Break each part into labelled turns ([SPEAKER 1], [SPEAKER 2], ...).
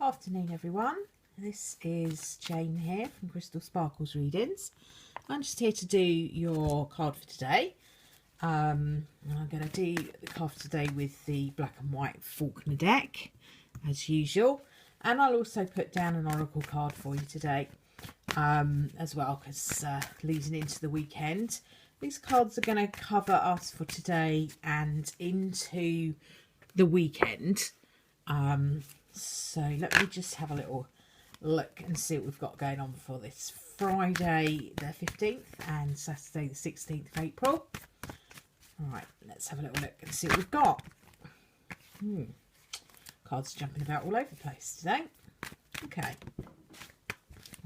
[SPEAKER 1] Afternoon everyone, this is Jane here from Crystal Sparkles Readings. I'm just here to do your card for today. I'm going to do the card for today with the black and white Faulkner deck as usual, and I'll also put down an oracle card for you today as well, because leading into the weekend these cards are going to cover us for today and into the weekend. So let me just have a little look and see what we've got going on for this Friday the 15th and Saturday the 16th of April. Alright, let's have a little look and see what we've got. Cards jumping about all over the place today. Okay.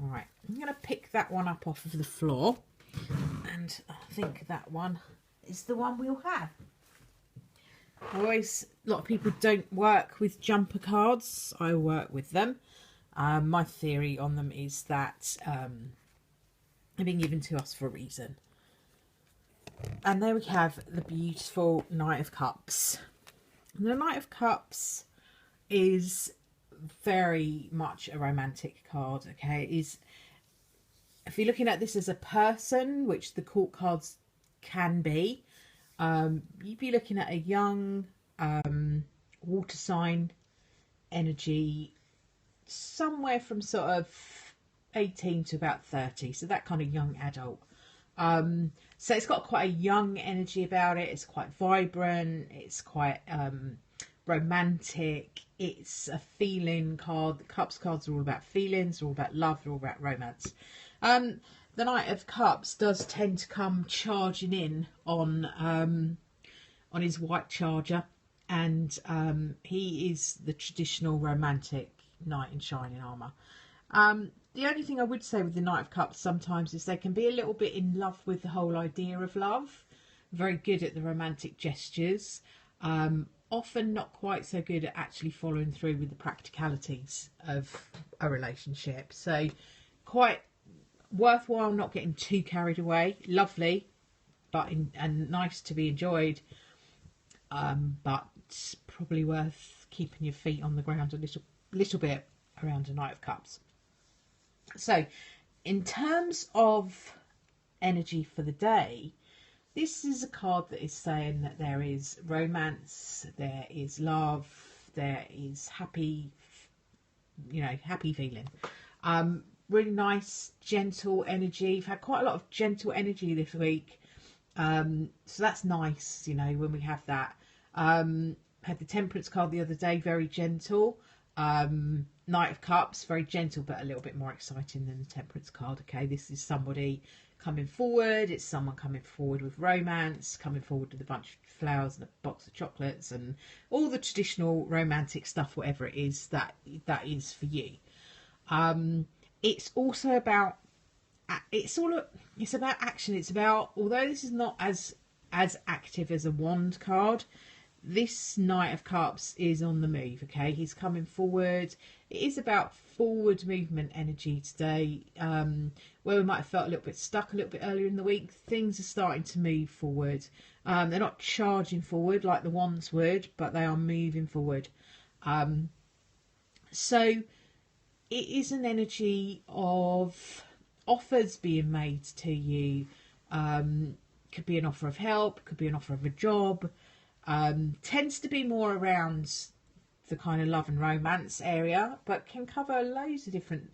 [SPEAKER 1] Alright, I'm going to pick that one up off of the floor, and I think that one is the one we'll have. A lot of people don't work with jumper cards. I work with them. My theory on them is that they've been given to us for a reason. And there we have the beautiful Knight of Cups. And the Knight of Cups is very much a romantic card. Okay, it is. If you're looking at this as a person, which the court cards can be, you'd be looking at a young water sign energy, somewhere from sort of 18 to about 30, so that kind of young adult. So it's got quite a young energy about it. It's quite vibrant, it's quite romantic, it's a feeling card. The Cups cards are all about feelings, they're all about love, they're all about romance. The Knight of Cups does tend to come charging in on his white charger, and he is the traditional romantic knight in shining armour. The only thing I would say with the Knight of Cups sometimes is they can be a little bit in love with the whole idea of love, very good at the romantic gestures, often not quite so good at actually following through with the practicalities of a relationship. So quite worthwhile not getting too carried away. Lovely, but and nice to be enjoyed, but probably worth keeping your feet on the ground a little bit around a Knight of Cups. So in terms of energy for the day, this is a card that is saying that there is romance, there is love, there is happy feeling. Really nice, gentle energy. We've had quite a lot of gentle energy this week. So that's nice, when we have that. Had the Temperance card the other day, very gentle. Knight of Cups, very gentle, but a little bit more exciting than the Temperance card. Okay, this is somebody coming forward. It's someone coming forward with romance, coming forward with a bunch of flowers and a box of chocolates and all the traditional romantic stuff, whatever it is that is for you. It's also about, it's about action. It's about, although this is not as active as a wand card, this Knight of Cups is on the move. Okay, he's coming forward. It is about forward movement energy today, where we might have felt a little bit stuck a little bit earlier in the week. Things are starting to move forward. They're not charging forward like the wands would, but they are moving forward. So it is an energy of offers being made to you. Could be an offer of help, could be an offer of a job. Tends to be more around the kind of love and romance area, but can cover loads of different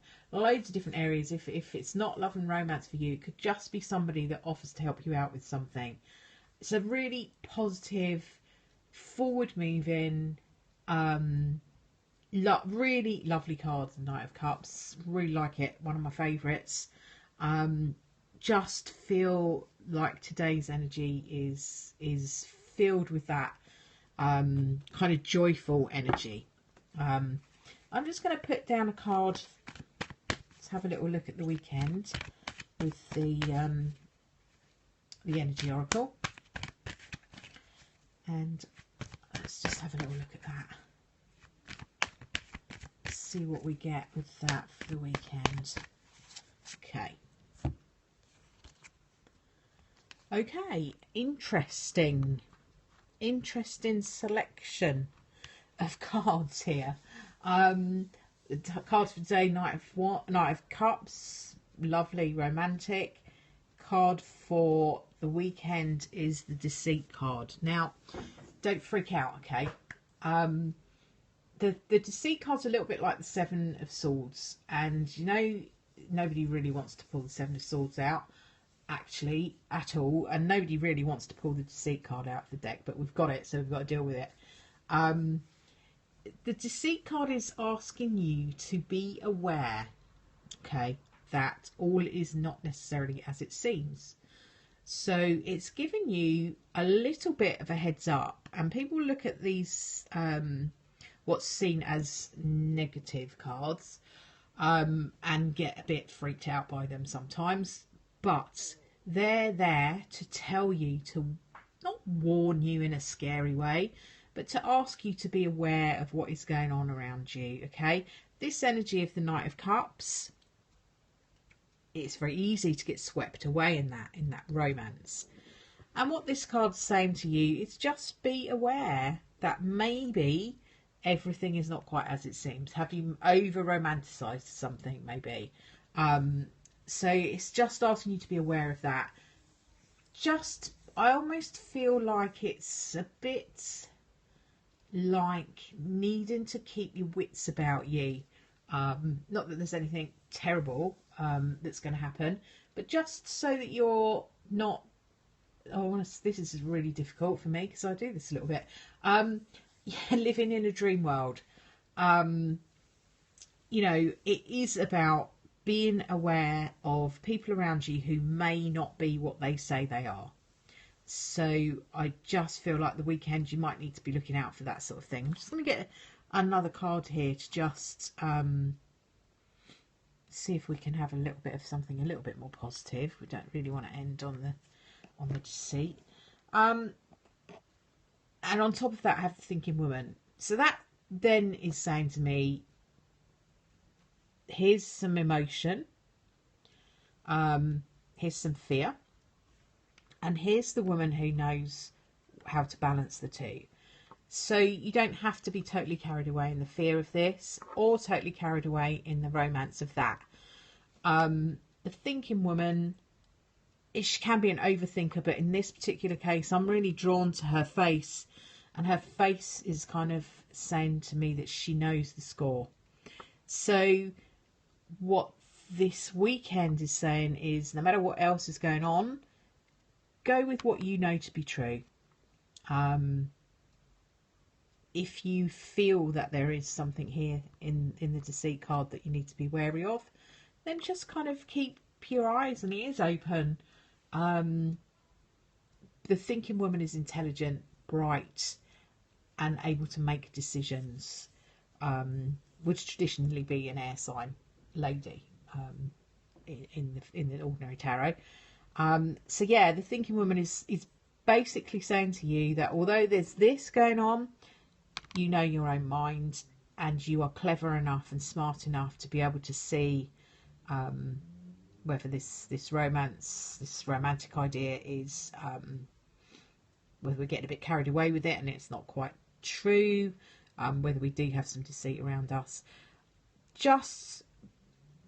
[SPEAKER 1] areas. If it's not love and romance for you, it could just be somebody that offers to help you out with something. It's a really positive, forward moving, really lovely card, the Knight of Cups. Really like it, one of my favourites. Just feel like today's energy is filled with that kind of joyful energy. I'm just going to put down a card. Let's have a little look at the weekend with the energy oracle, and let's just have a little look at that. See what we get with that for the weekend. Okay, interesting selection of cards here. The card for today, Knight of Cups, lovely, romantic. Card for the weekend is the Deceit card. Now, don't freak out, okay? The Deceit card's a little bit like the Seven of Swords, and you know nobody really wants to pull the Seven of Swords out, actually, at all, and nobody really wants to pull the Deceit card out of the deck, but we've got it, so we've got to deal with it. The Deceit card is asking you to be aware, okay, that all is not necessarily as it seems. So it's giving you a little bit of a heads up, and people look at these what's seen as negative cards and get a bit freaked out by them sometimes, but they're there to tell you, to not warn you in a scary way, but to ask you to be aware of what is going on around you, okay? This energy of the Knight of Cups, it's very easy to get swept away in that romance. And what this card's saying to you is just be aware that maybe everything is not quite as it seems. Have you over romanticized something, maybe? So it's just asking you to be aware of that. I almost feel like it's a bit like needing to keep your wits about you. Not that there's anything terrible that's going to happen, but just so that you're not, this is really difficult for me because I do this a little bit, living in a dream world. You know, it is about being aware of people around you who may not be what they say they are. So I just feel like the weekend you might need to be looking out for that sort of thing. I'm just going to get another card here to just see if we can have a little bit of something a little bit more positive. We don't really want to end on the Deceit. And on top of that, I have the Thinking Woman. So that then is saying to me, here's some emotion, here's some fear, and here's the woman who knows how to balance the two. So you don't have to be totally carried away in the fear of this or totally carried away in the romance of that. The Thinking Woman, she can be an overthinker, but in this particular case, I'm really drawn to her face, and her face is kind of saying to me that she knows the score. So what this weekend is saying is, no matter what else is going on, go with what you know to be true. If you feel that there is something here in the Deceit card that you need to be wary of, then just kind of keep your eyes and ears open. The Thinking Woman is intelligent, bright, and able to make decisions. Would traditionally be an air sign lady in the ordinary tarot. So yeah, the Thinking Woman is basically saying to you that although there's this going on, you know your own mind, and you are clever enough and smart enough to be able to see whether this romantic idea is whether we're getting a bit carried away with it and it's not quite true, whether we do have some deceit around us. Just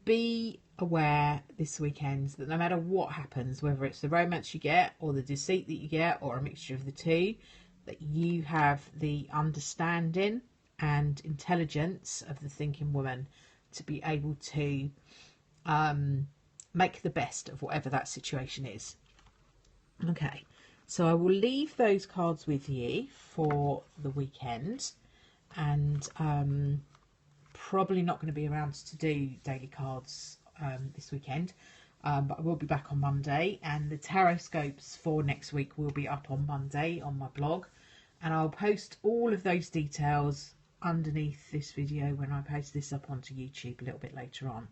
[SPEAKER 1] be aware this weekend that no matter what happens, whether it's the romance you get or the deceit that you get or a mixture of the two, that you have the understanding and intelligence of the Thinking Woman to be able to make the best of whatever that situation is. Okay, so I will leave those cards with you for the weekend, and probably not going to be around to do daily cards this weekend, but I will be back on Monday, and the tarot scopes for next week will be up on Monday on my blog, and I'll post all of those details underneath this video when I post this up onto YouTube a little bit later on.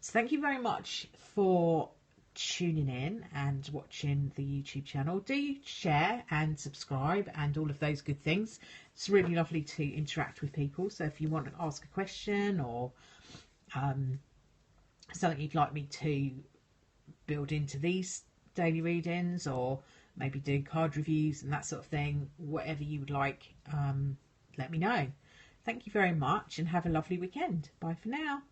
[SPEAKER 1] So thank you very much for tuning in and watching the YouTube channel. Do share and subscribe and all of those good things. It's really lovely to interact with people, so if you want to ask a question or something you'd like me to build into these daily readings, or maybe do card reviews and that sort of thing, whatever you would like, let me know. thank you very much and have a lovely weekend. Bye for now.